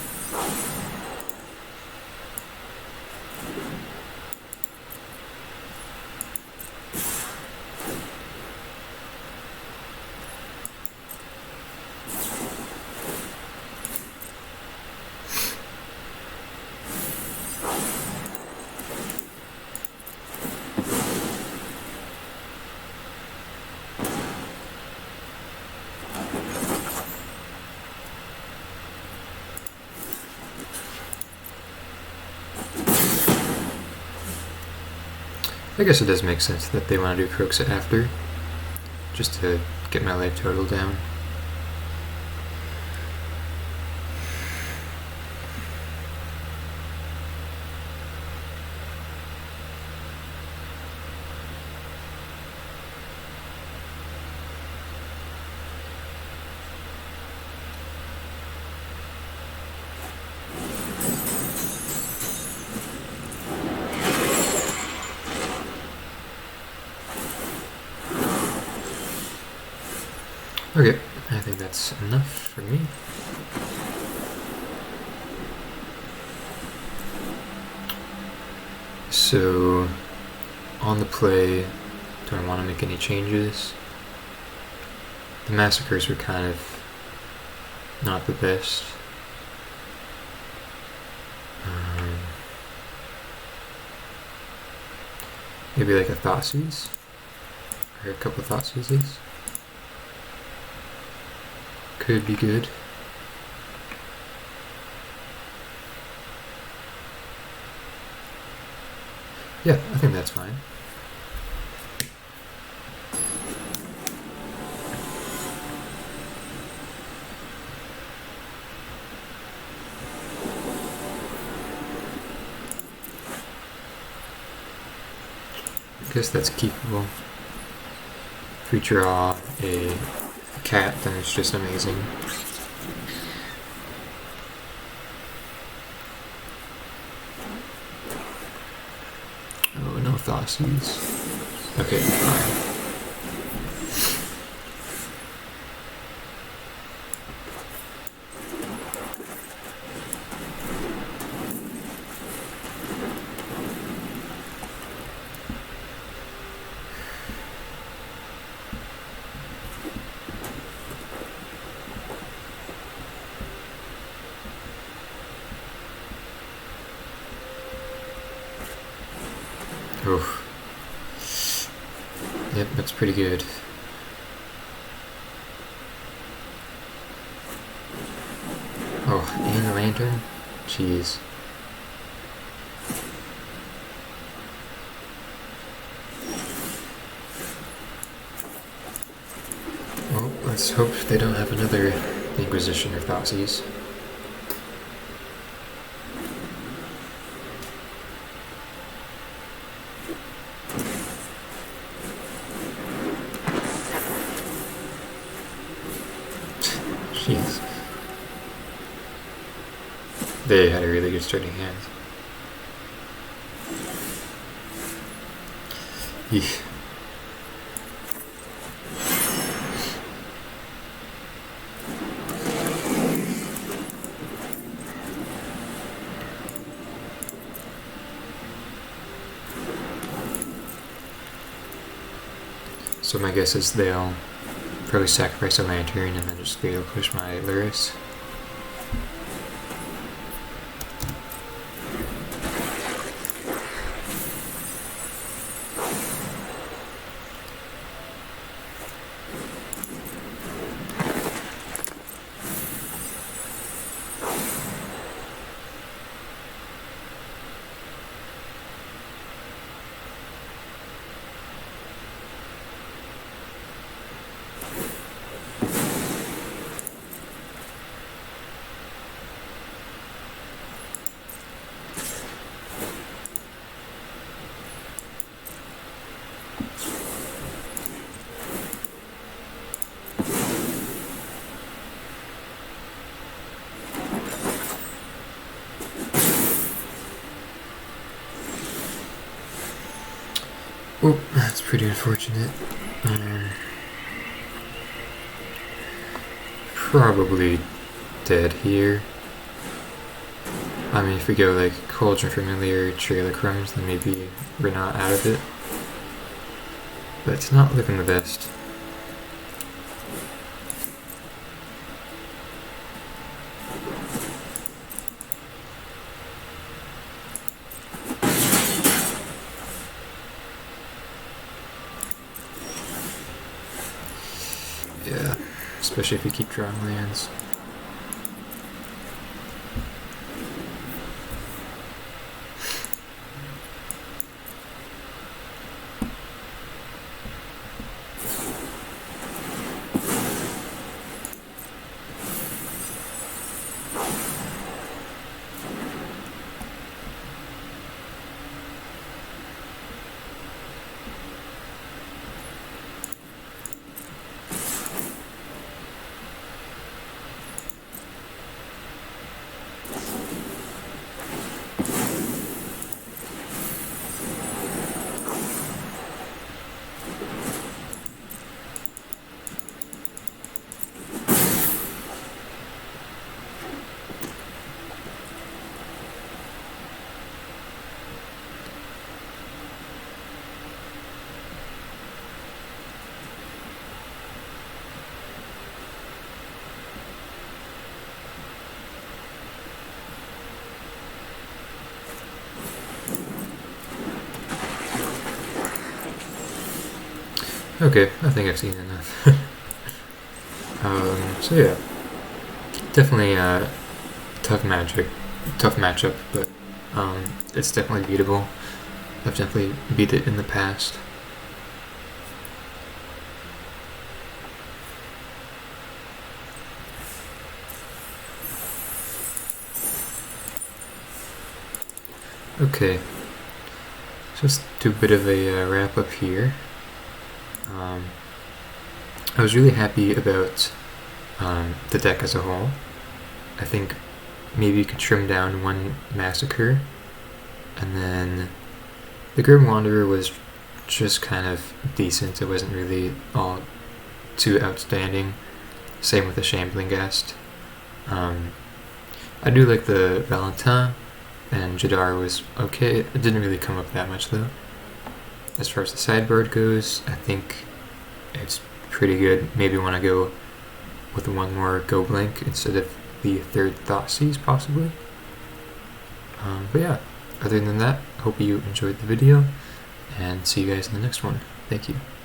I guess it does make sense that they want to do Croxa after, just to get my life total down. Okay, I think that's enough for me. So, on the play, do I want to make any changes? The massacres were kind of not the best. Maybe like a Thoughtseize? Or a couple of Thoughtseizes? Could be good. Yeah, I think that's fine. I guess that's keepable. If we draw a cat, then it's just amazing. Oh, no Thoughtseize. Okay, fine. Oh. Yep, that's pretty good. Oh, and a lantern? Jeez. Well, let's hope they don't have another Inquisition or Thoughtseize. Jeez. They had a really good starting hand. Eesh. So my guess is they'll probably sacrifice a lantern and then just fatal push my Luris. Oh, that's pretty unfortunate. Probably dead here. I mean, if we go like Cauldron Familiar, Trail of Crumbs, then maybe we're not out of it. But it's not looking the best. Yeah, especially if you keep drawing lands. Okay, I think I've seen enough. So yeah, definitely a tough matchup, but it's definitely beatable. I've definitely beat it in the past. Okay, so let's do a bit of a wrap up here. I was really happy about the deck as a whole. I think maybe you could trim down one Massacre, and then the Grim Wanderer was just kind of decent. It wasn't really all too outstanding. Same with the Shambling Guest. I do like the Valentin, and Jadar was okay. It didn't really come up that much though. As far as the sideboard goes, I think it's pretty good. Maybe want to go with one more Go Blink instead of the third Thoughtseize, possibly. But yeah, other than that, I hope you enjoyed the video. and see you guys in the next one. Thank you.